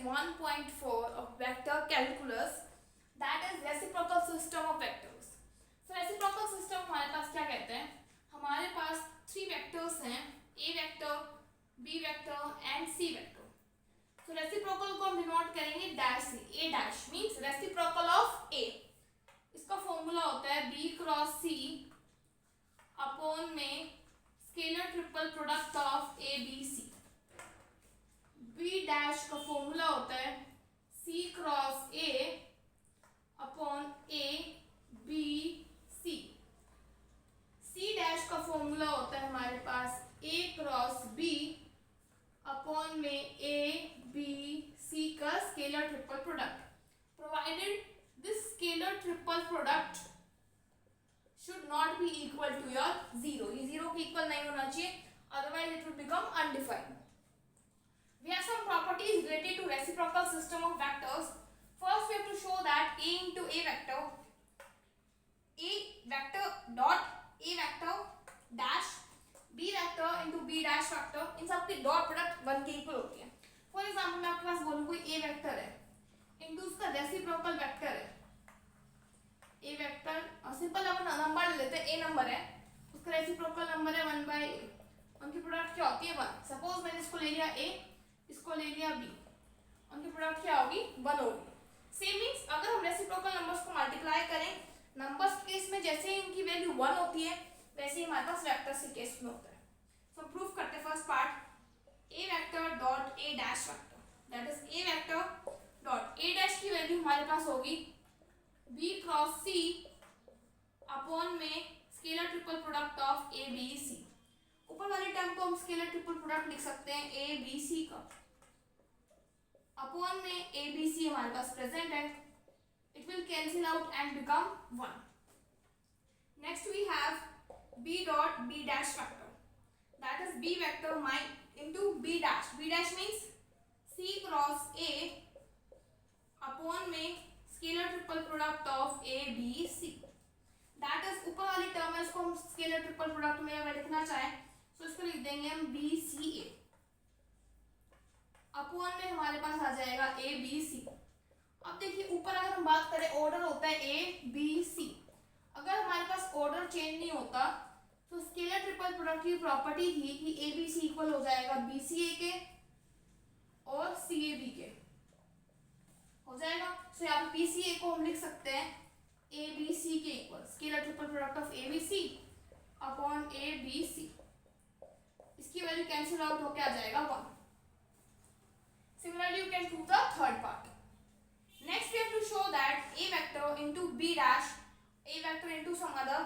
1.4 of vector calculus, that is reciprocal system of vectors. So reciprocal system हमारे पास क्या कहते हैं, हमारे पास 3 vectors हैं, a vector, b vector and c vector. So reciprocal को हम डिनोट करेंगे डैश से, a dash means reciprocal of a. इसका फॉर्मूला होता है b क्रॉस c अपॉन में scalar triple product of a b c. b dash का formula होता है c cross a upon a b c. c dash का formula होता है हमारे पास a क्रॉस b अपॉन में a b c का scalar triple product. Provided this scalar triple product should not be equal to your 0. ये 0 के equal नहीं होना चाहिए, otherwise it will become undefined. We have some properties related to reciprocal system of vectors. First we have to show that a into a vector dot a vector dash b vector into b dash vector, इन सब की dot product 1 के equal होती है. For example मैं आपके पास बोलूँ कोई a vector है इंटू उसका रेसिप्रोकल वेक्टर है. ए वेक्टर सिंपल अपन नंबर ले लेते हैं, ए नंबर है, उसका रेसिप्रोकल नंबर है 1/a. उनकी प्रोडक्ट क्या होती है 1. सपोज मैंने इसको ले लिया a, इसको ले लिया b, उनकी प्रोडक्ट क्या होगी 1 होगी. सेम मींस अगर हम रेसिप्रोकल नंबर्स को मल्टीप्लाई करें, नंबर्स के केस में जैसे ही इनकी वैल्यू 1 होती है वैसे ही हमारे पास वेक्टर्स के केस में होता है. सो प्रूव करते हैं first part a vector dot a dash vector, that is a vector dot a dash की वैल्यू हमारे पास होगी b क्रॉस c अपॉन में scalar triple product of a b c. ऊपर वाले टर्म को हम स्केलर ट्रिपल प्रोडक्ट लिख सकते हैं a b c का अपॉन में a b c हमारे पास प्रेजेंट है, it will cancel out and become 1. Next we have b dot b dash vector, that is b vector into b dash. b dash means c cross a upon में scalar triple product of a b c. That is ऊपर वाली term है, इसको हम scalar triple product में अगर लिखना चाहें तो इसको लिख देंगे हम b c a अपॉन में हमारे पास आ जाएगा a b c. अब देखिए ऊपर अगर हम बात करें ऑर्डर होता है a b c, अगर हमारे पास ऑर्डर चेंज नहीं होता तो स्केलर ट्रिपल प्रोडक्ट की प्रॉपर्टी थी कि a b c इक्वल हो जाएगा b c a के और c a b के हो जाएगा. सो यहाँ पे PCA को हम लिख सकते हैं ABC के equal scalar triple product of ABC upon ABC. इसकी वैल्यू कैंसिल आउट होके आ जाएगा 1. Similarly, you can prove the third part. Next, we have to show that a vector into b dash, a vector into some other,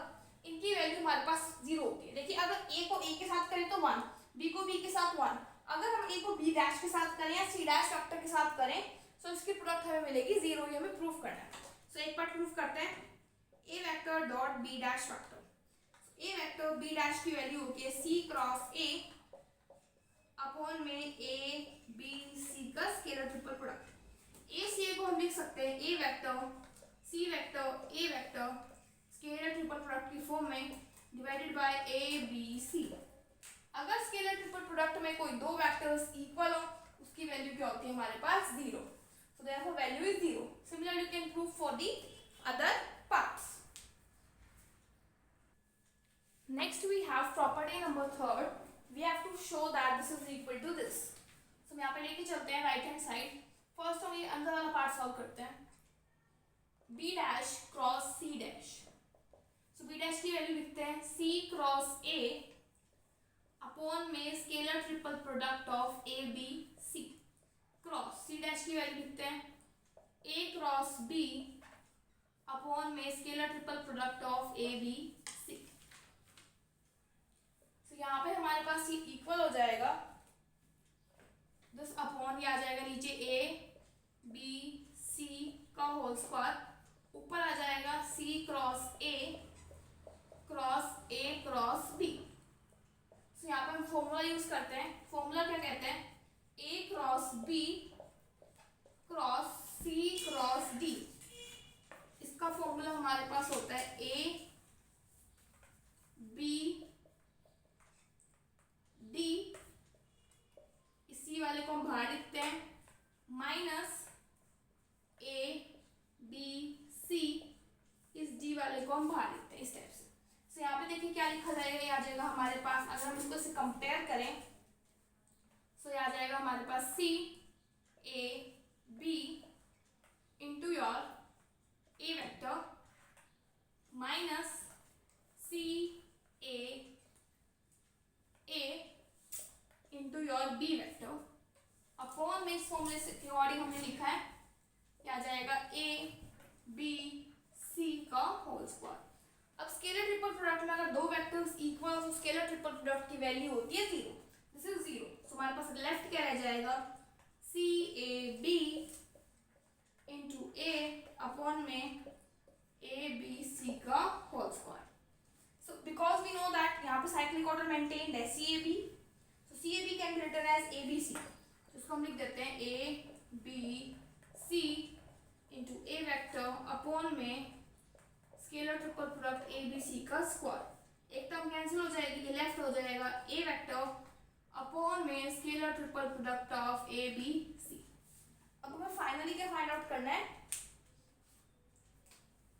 इनकी value हमारे पास 0 होती है. देखिए अगर a को a के साथ करें तो 1, b को b के साथ 1, अगर हम a को b डैश के साथ करें या c डैश वेक्टर के साथ करें तो इसकी प्रोडक्ट हमें मिलेगी 0. ये हमें प्रूफ करना है. सो एक बार प्रूफ करते हैं. a vector dot b dash vector, a vector b dash की वैल्यू होती है c क्रॉस a अपॉन में a b c का scalar triple product. a c a को हम लिख सकते हैं a vector c vector a vector scalar triple product की फॉर्म में divided by a b c. अगर स्केलर ट्रिपल प्रोडक्ट में कोई दो वेक्टर्स इक्वल हो उसकी वैल्यू क्या होती है हमारे पास 0. So therefore value is 0. Similarly you can prove for the other parts. Next we have property number 3rd. We have to show that this is equal to this. So हम यहाँ पे लेके चलते हैं राइट हैंड साइड. फर्स्ट हम ये अंदर वाला पार्ट सॉल्व करते हैं. b dash cross c dash. So b dash की वैल्यू लिखते हैं c क्रॉस a अपॉन में scalar triple product of a b c cross c dash की वैल्यू लिखते हैं a क्रॉस b अपॉन में scalar triple product of a b c. तो यहाँ पे हमारे पास ये इक्वल हो जाएगा, दिस अपॉन ये आ जाएगा नीचे a b c का होल स्क्वायर, ऊपर आ जाएगा c cross a cross b. तो यहाँ पे हम फॉर्मूला यूज करते हैं. फॉर्मूला क्या कहते हैं a cross b cross c cross d. इसका फॉर्मूला हमारे पास होता है a b d, इसी वाले को हम बाहर लिखते हैं माइनस पे देखिए क्या लिखा जाएगा, ये आ जाएगा हमारे पास, अगर हम इसको से कंपेयर करें तो ये आ जाएगा हमारे पास C A B into your A vector minus C A into your B vector upon में इस फॉर्मूले से अकॉर्डिंग हमने लिखा है, क्या आ जाएगा ए बी सी का होल स्क्वायर। अब स्केलर ट्रिपल प्रोडक्ट में अगर दो वेक्टर्स इक्वल हो तो स्केलर ट्रिपल प्रोडक्ट की वैल्यू होती है 0, दिस इज 0। तो हमारे पास लेफ्ट क्या रह जाएगा, C A B into A upon में ए बी सी का whole square. So because we know that यहाँ पे साइक्लिक ऑर्डर मेंटेन्ड है C A B, so C A B can be written as A B C. तो इसको हम लिख देते हैं A B C into A vector upon में scalar triple product A B C का स्क्वायर। एक टर्म कैंसिल हो जाएगी, ये लेफ्ट हो जाएगा ए वेक्टर अपॉन में scalar triple product of A B C. अब हमें फाइनली क्या फाइंड आउट करना है,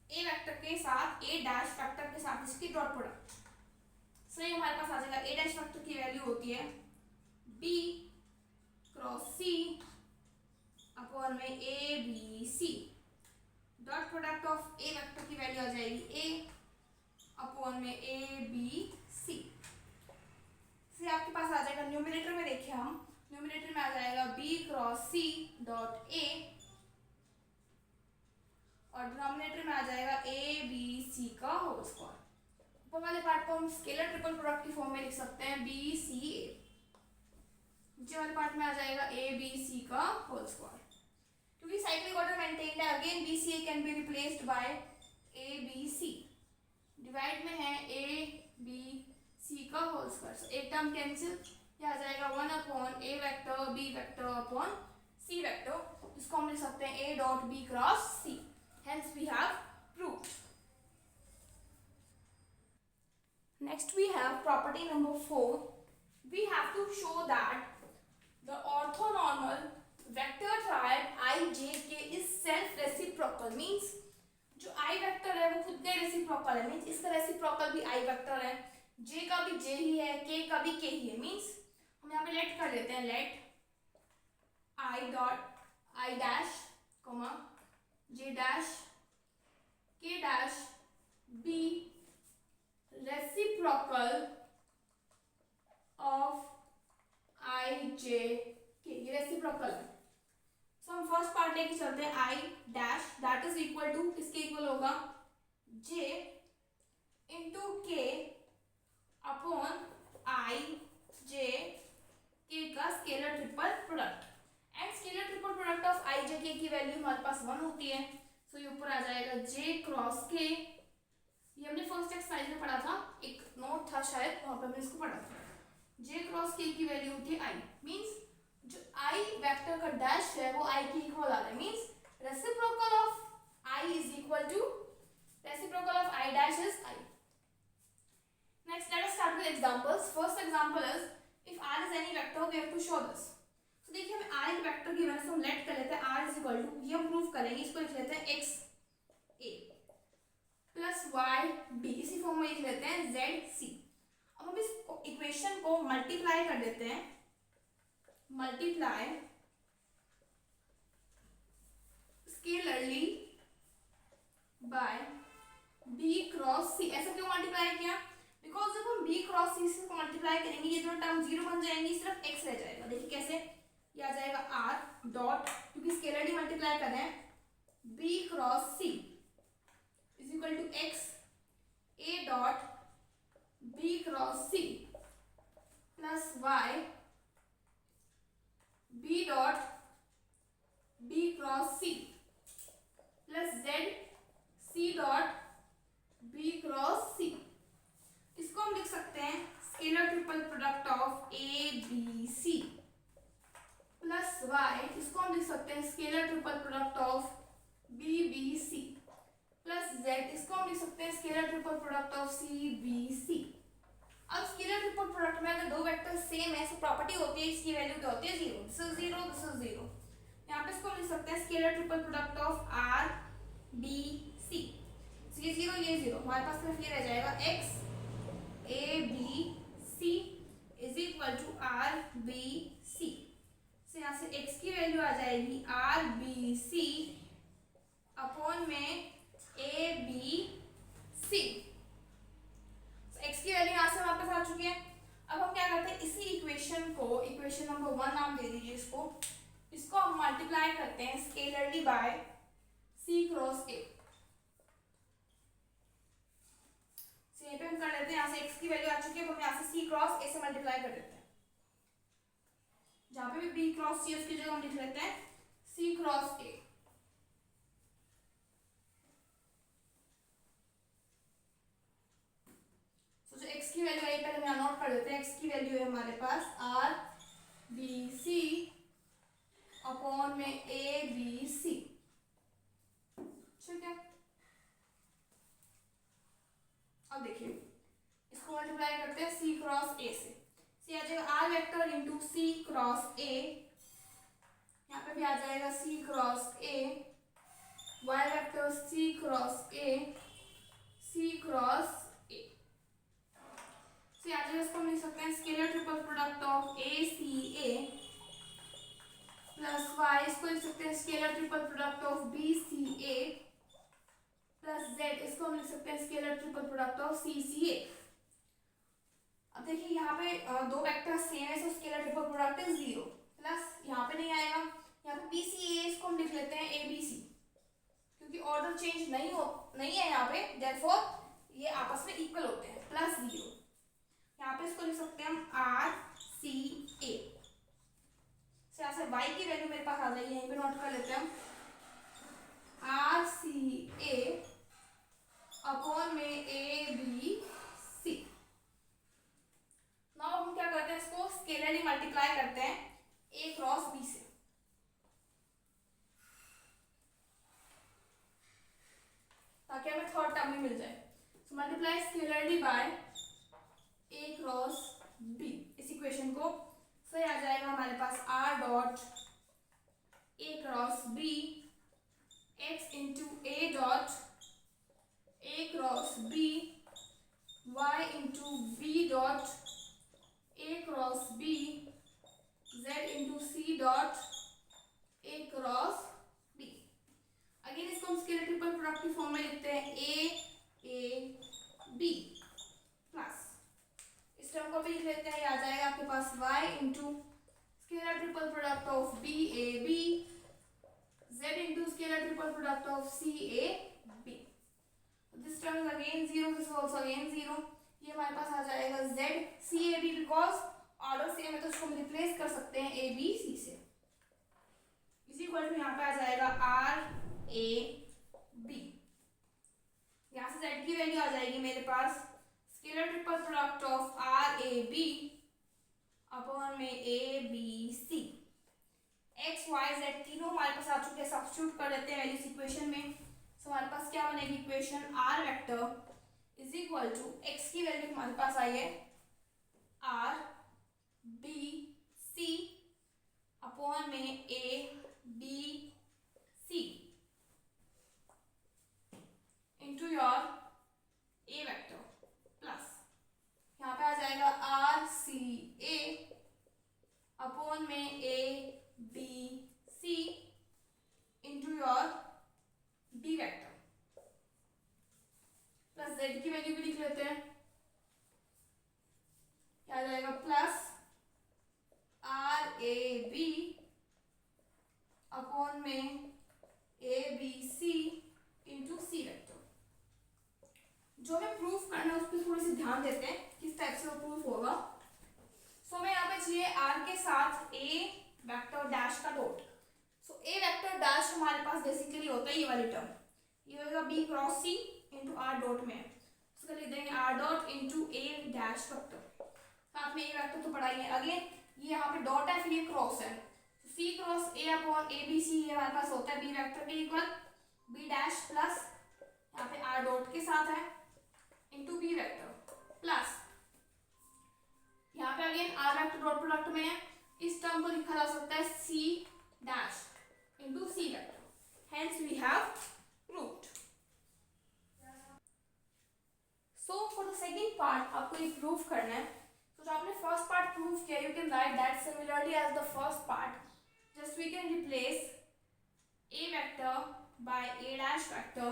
ए वेक्टर के साथ ए डैश वेक्टर के साथ इसकी डॉट प्रोडक्ट। सो ये हमारे पास आ जाएगा ए डैश वेक्टर की वैल्यू होती है बी क्रॉस सी अपॉन में A B C, dot product of A vector की वैल्यू आ जाएगी ए अपॉन में ए बी सी। से आपके पास आ जाएगा न्यूमरेटर में, देखिए हम न्यूमरेटर में आ जाएगा B cross C dot A और डिनोमिनेटर में आ जाएगा ए बी सी का होल स्क्वायर। ऊपर वाले पार्ट को हम स्केलर ट्रिपल प्रोडक्ट की फॉर्म में लिख सकते हैं बी सी ए, नीचे वाले पार्ट में आ जाएगा ए बी सी का होल स्क्वायर। क्योंकि साइक्लिक ऑर्डर मेंटेन्ड है, again B C A can be replaced by A B C. Divide में है ए बी सी का होल स्क्वायर, सो एक टर्म कैंसिल, यह आ जाएगा 1 upon A vector B vector upon C vector, इसको हम लिख सकते हैं A dot B cross C. Hence we have proved. Next we have property number 4. We have to show that the orthonormal vector triad ijk is self reciprocal, means जो i vector है वो खुद का रेसिप्रोकल है, means इसका reciprocal भी i vector है, j का भी j ही है, k का भी k ही है। मींस हम यहाँ पे लेट कर लेते हैं, let i dot i dash comma j dash k dash be reciprocal of I j k, ये रेसिप्रोकल है। सो हम फर्स्ट पार्ट लेके चलते हैं, i dash that is equal to, किसके इक्वल होगा, j into k upon i j k का scalar triple product. And scalar triple product of I J K की वैल्यू हमारे पास 1 होती है, सो ये ऊपर आ जाएगा j क्रॉस k। ये हमने फर्स्ट एक्सरसाइज में पढ़ा था, एक नोट था शायद वहां पे हमने इसको पढ़ा था। j क्रॉस k की वैल्यू होती है i, मींस जो i वेक्टर का डैश है वो i के इक्वल आ रहा है, means reciprocal of i is equal to reciprocal of i dash is i। Next let us start with examples. First example is if r is any vector we have to show this. तो देखिए हमें r एक vector की वजह से हम late कर लेते हैं r इज इक्वल टू, ये हम प्रूव करेंगे, इसको लिख लेते हैं x a plus y b, इसी फॉर्म में लिख लेते हैं z c। अब हम इस इक्वेशन को मल्टीप्लाई कर देते हैं, multiply scalarly by b cross c। ऐसा क्यों मल्टीप्लाई किया, बिकॉज जब हम b क्रॉस c से मल्टीप्लाई करेंगे ये दोनों टर्म 0 बन जाएंगी, सिर्फ x रह जाएगा। देखिए कैसे, ये आ जाएगा r डॉट, क्योंकि स्केलरली मल्टीप्लाई कर रहे हैं, b cross c is equal to x a dot b cross c plus y b dot b cross c plus z c dot b cross c। इसको हम लिख सकते हैं scalar triple product of a b c plus y, इसको हम लिख सकते हैं scalar triple product of b b c plus z, इसको हम लिख सकते हैं scalar triple product of c b c। अब स्केलर ट्रिपल प्रोडक्ट में अगर दो वेक्टर सेम है, सो प्रॉपर्टी होती है इसकी वैल्यू क्या होती है 0, दिस इज 0 दिस इज 0। यहाँ पे इसको हम लिख सकते हैं scalar triple product of r b c, ये 0 ये 0, हमारे पास सिर्फ ये रह जाएगा x A B C is equal to R B C. तो यहाँ से x की वैल्यू आ जाएगी आर बी सी अपॉन में ए बी सी। x की वैल्यू यहाँ से वापस आ चुकी है। अब हम क्या करते हैं, इसी इक्वेशन को, इक्वेशन नंबर 1 नाम दे दीजिए इसको हम मल्टीप्लाई करते हैं स्केलरली बाय सी क्रॉस ए। यहीं पे हम कर लेते हैं, यहाँ से x की वैल्यू आ चुकी है, हम यहाँ से c क्रॉस a से मल्टीप्लाई कर देते हैं। जहाँ पे भी b क्रॉस c उसकी जगह हम लिख लेते हैं c क्रॉस a। तो जो x की वैल्यू है पहले हम नोट कर देते हैं। x की वैल्यू है हमारे पास आर बी सी अपॉन में ए बी सी। ठीक है, अब देखिए इसको मल्टीप्लाई करते हैं c क्रॉस a से। सी आ जाएगा r vector into c cross a, यहाँ पे भी आ जाएगा c cross a, y vector c cross a, c cross a। C आ जाएगा, इसको हम लिख सकते हैं scalar triple product of a c a plus y, इसको लिख सकते हैं scalar triple product of b c a plus z, इसको हम लिख सकते हैं scalar triple product of c c a। अब देखिए यहाँ पे दो वेक्टर सेम है, तो स्केलर ट्रिपल प्रोडक्ट है 0 प्लस यहाँ पे नहीं आएगा, यहाँ पे बी सी ए, इसको हम लिख लेते हैं ए बी सी, क्योंकि ऑर्डर चेंज नहीं है यहाँ पे, देयरफॉर ये आपस में इक्वल होते हैं, प्लस 0। यहाँ पे इसको लिख सकते हैं हम आर सी ए। यहाँ से y की वैल्यू मेरे पास आ जाएगी, यहीं पे नोट कर लेते हैं हम आर सी ए अपॉन में ए बी सी। नाउ हम क्या करते हैं, इसको स्केलरली मल्टीप्लाई करते हैं a क्रॉस b से। ताकि हमें थर्ड टर्म में मिल जाए। So multiply scalarly by a cross b, इस इक्वेशन को सही आ जाएगा हमारे पास r dot a cross b x into a dot a cross b y into b dot a cross b z into c dot a cross b। Again इसको हम scalar triple product की form में लिखते हैं a b plus, इस term को भी लिख लेते हैं, आ जाएगा आपके पास y into scalar triple product of b a b z into scalar triple product of c a b। This term is again 0, this also again 0। ये हमारे पास आ जाएगा z c a b, because order same है तो इसको हम replace कर सकते हैं a b c से। इसी इक्वल टू यहाँ पे आ जाएगा r a b। यहाँ से z की वैल्यू आ जाएगी मेरे पास scalar triple product of R A B upon में A B C. X Y Z तीनों हमारे पास आ चुके हैं, सब्स्टिट्यूट कर देते हैं वैल्यूज इक्वेशन में। सो हमारे पास क्या बनेगी equation, R vector is equal to X की वैल्यू हमारे पास आई है आर बी सी अपॉन में A B C into your A vector plus यहाँ पे आ जाएगा आर सी ए अपॉन में A B C into your B vector plus Z की वैल्यू भी लिख लेते हैं, क्या आ जाएगा plus R A B upon में A B C into C vector. जो हमें प्रूफ करना है उस पर थोड़ी सी ध्यान देते हैं किस टाइप से वो प्रूफ होगा। सो हमें यहाँ पे चाहिए आर के साथ ए वेक्टर डैश का डॉट। सो ए वेक्टर डैश हमारे पास बेसिकली होता है ये वाली टर्म, ये होगा बी क्रॉस सी इंटू आर डॉट में, उसको लिख देंगे आर डॉट इंटू ए डैश वेक्टर। साथ में ए वेक्टर तो पढ़ा ही है। अगेन ये यहाँ पे डॉट है, फिर ये क्रॉस है, C cross A upon A B C, ये हमारे पास होता है बी वेक्टर के इक्वल बी डैश प्लस यहाँ पे आर डॉट के साथ है इंटू बी वेक्टर प्लस यहाँ पे again R vector dot product में है, इस टर्म को लिखा जा सकता है C dash into C vector, hence we have proved. So for the second part आपको ये प्रूव करना है. तो जो आपने फर्स्ट पार्ट प्रूव किया, you can write that similarly as the first part. Just we can replace a vector by a dash vector,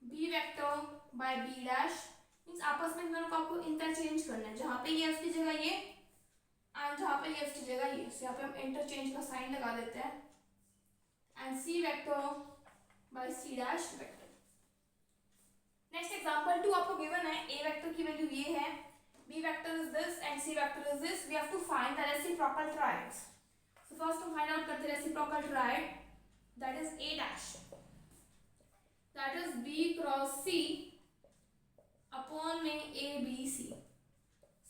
b vector by b dash. Means आपस में इन दोनों को आपको इंटरचेंज करना है. जहाँ पे ये उसकी जगह ये एंड जहाँ पे ये उसकी जगह ये. सो यहाँ पे हम इंटरचेंज का साइन लगा देते हैं. And c vector by c dash vector. Next example 2 आपको गिवन है. a वेक्टर की वैल्यू ये है, b vector is this and c vector is this. We have to find the reciprocal triads. So first हम find out करते हैं reciprocal triad. That is a dash, that is b cross c upon में a b c.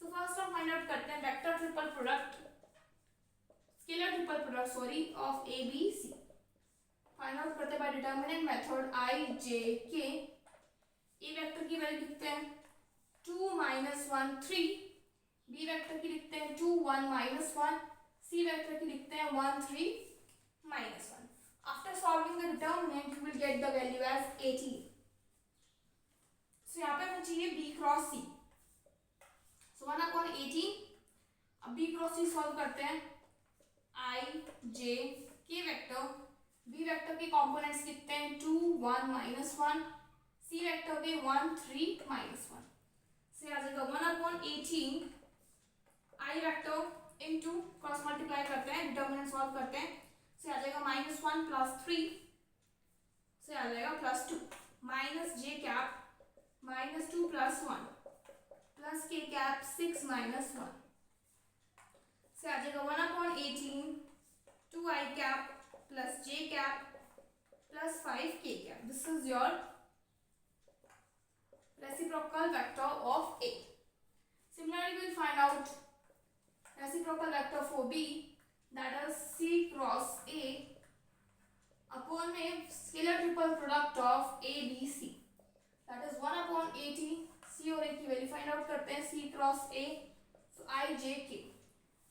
So first हम find out करते हैं vector triple product, scalar triple product sorry of a b c. Find out करते हैं by determinant method I j k. a vector की value लिखते हैं 2 minus 1 3, b vector की लिखते हैं 2 1 minus 1, c वेक्टर की लिखते हैं 1 3 minus 1. After solving the determinant, you will get the value as 18. So यहाँ पे हमें चाहिए b cross c. So 1 upon 18. अब b cross c solve करते हैं. I j k vector. b vector के components कितने हैं 2 1 minus 1. c वेक्टर के 1 3 minus 1. So आ जाएगा 1 upon 18. I vector into cross multiply करते हैं, determinant solve करते हैं. से आ जाएगा -1 प्लस 3 से आ जाएगा +2 minus j cap -2 plus 1 plus k cap 6 minus 1 से आ जाएगा 1 upon 18 2i cap plus j cap plus 5k cap. This is your reciprocal vector of A. Similarly, we will find out reciprocal vector for B. That is c cross a upon में scalar triple product of a b c. That is 1 upon 80. c और a की value find out करते हैं. c cross a, so I j k.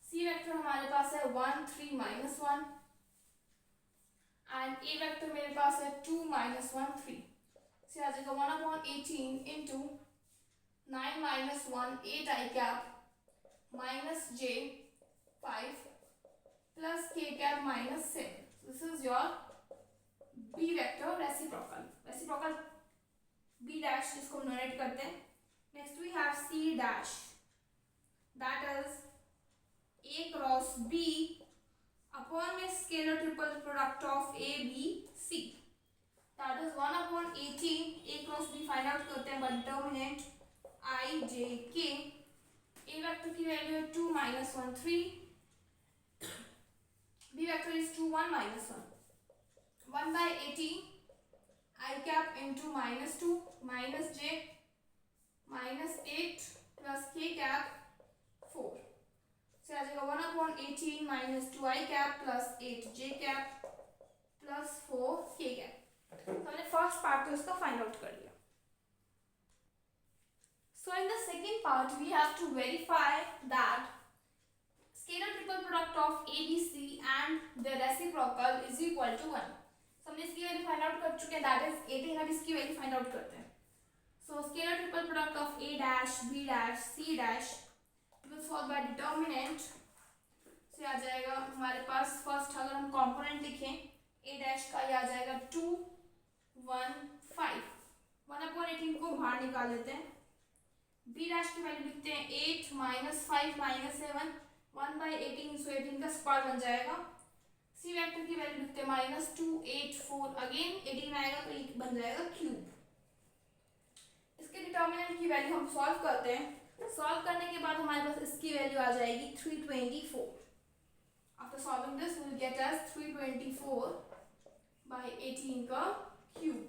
c vector हमारे पास है 1 3 minus 1 and a vector मेरे पास है 2 minus 1 3. से आ जाएगा 1 upon 18 into 9 minus 1 8 i cap minus j 5 plus k cap minus 7. This is your b vector reciprocal b dash जिसको हम note करते हैं. Next we have c dash, that is a cross b upon में scalar triple product of a b c. That is 1 upon 18. a cross b find out करते हैं by determinant I j k. a vector की value है 2 minus 1 3. b vector is 2 1 minus 1. 1 by 18 I cap into -2 minus j minus 8 plus k cap 4. So आ जाएगा 1 upon 18 minus 2 I cap plus 8 j cap plus 4 k cap. तो हमने first part तो इसका find out कर लिया. So in the second part we have to verify that scalar triple product of ABC and the reciprocal is equal to 1. So हमने इसकी value find out कर चुके हैं. That is 18. अब इसकी वैल्यू फाइंड आउट करते हैं. So scalar triple product of A dash B dash C dash will solve by determinant. So आ जाएगा हमारे पास फर्स्ट अगर हम कंपोनेंट लिखें A dash का ये आ जाएगा 2 1 5. 1 upon 18 को बाहर निकाल लेते हैं. B dash की वैल्यू लिखते हैं 8 minus 5 minus 7 1 by 18. सो 18 का स्क्वायर बन जाएगा. C वेक्टर की वैल्यू लिखते हैं -2 8 4. अगेन 18 आएगा तो ये बन जाएगा क्यूब. इसके डिटर्मिनेंट की वैल्यू हम सॉल्व करते हैं. सॉल्व करने के बाद हमारे पास इसकी वैल्यू आ जाएगी 324. After solving this we will get as 324 by 18 का क्यूब.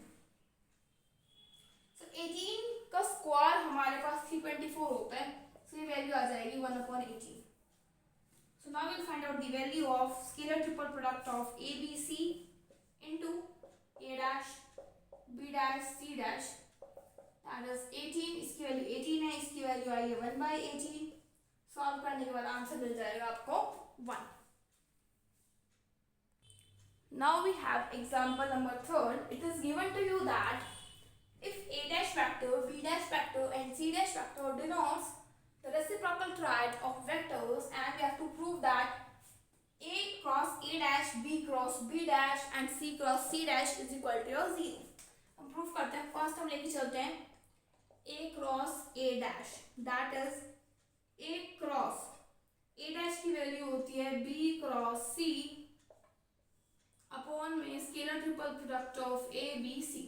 सो 18 का स्क्वायर हमारे पास 324 होता है. सो ये वैल्यू आ जाएगी 1 upon 18. So now we'll find out the value of scalar triple product of A, B, C into A dash, B dash, C dash. That is 18. इसकी value 18 है. इसकी वैल्यू आई है 1 by 18. सॉल्व करने के बाद आंसर मिल जाएगा आपको 1. Now we have example number 3. It is given to you that if a dash vector, b dash vector and c dash vector denotes the reciprocal triad of vectors, and we have to prove that a cross a dash, b cross b dash and c cross c dash is equal to 0. हम proof करते हैं. First हम लेके चलते हैं a cross a dash, that is a cross a dash की value होती है b क्रॉस c अपॉन में scalar triple product of a b c.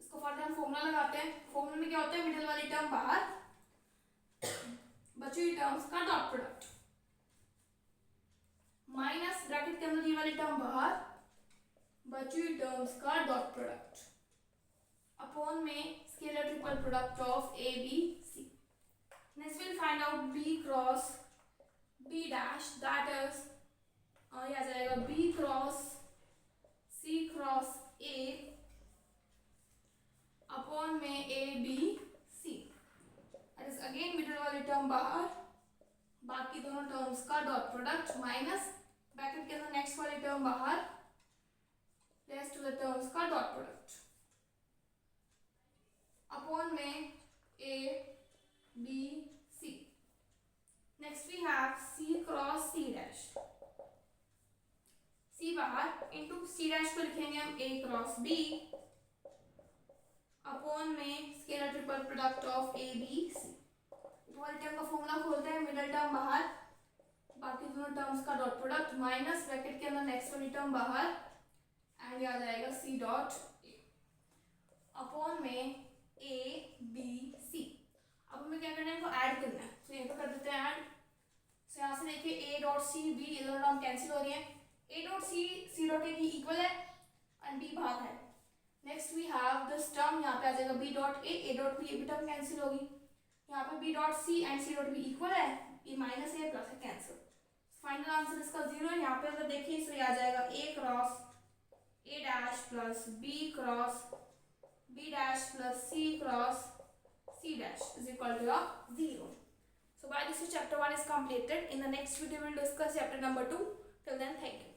इसको फर्दर हम फॉर्मूला लगाते हैं. फॉर्मूला में क्या होता है, मिडिल वाली टर्म बाहर, बची हुई टर्म्स का डॉट प्रोडक्ट, माइनस ब्रैकेट के अंदर ये वाली टर्म बाहर, बची हुई टर्म्स का डॉट प्रोडक्ट, अपॉन में scalar triple product of a b c. Next will find out b cross b dash, that is ये आ जाएगा b cross c cross a upon में a b c. That is again middle वाली term बाहर, बाकी दोनों terms का dot product, minus bracket के अंदर नेक्स्ट वाली टर्म बाहर, रेस्ट ऑफ द टर्म्स का डॉट प्रोडक्ट, अपॉन में a b c. Next we have c cross c dash, c बाहर इनटू c डैश को लिखेंगे हम a क्रॉस b अपॉन में scalar triple product of a b c. वाली term का formula खोलते हैं, मिडिल टर्म बाहर, बाकी दोनों टर्म्स का डॉट प्रोडक्ट, माइनस ब्रैकेट के अंदर नेक्स्ट वाली टर्म बाहर, एंड ये आ जाएगा c डॉट a अपॉन में a b c. अब हमें क्या करना है, इनको ऐड करना है. तो यहाँ पे कर देते हैं ऐड. तो यहाँ से देखिए a डॉट c b, ये दोनों टर्म कैंसिल हो रही है. a dot c dot a की इक्वल है एंड b भाग है. Next we have this term, यहाँ पे आ जाएगा b dot a dot b, ये भी टर्म कैंसिल होगी. यहाँ पे b dot c and c dot b equal है, ये माइनस है प्लस है, कैंसिल. फाइनल आंसर इसका 0 है. यहाँ पे अगर देखिए तो ये आ जाएगा a cross a dash plus b cross b dash plus c cross c dash is equal to 0. So by this chapter 1 is completed. In the next video we will discuss chapter number 2. Till then, thank you.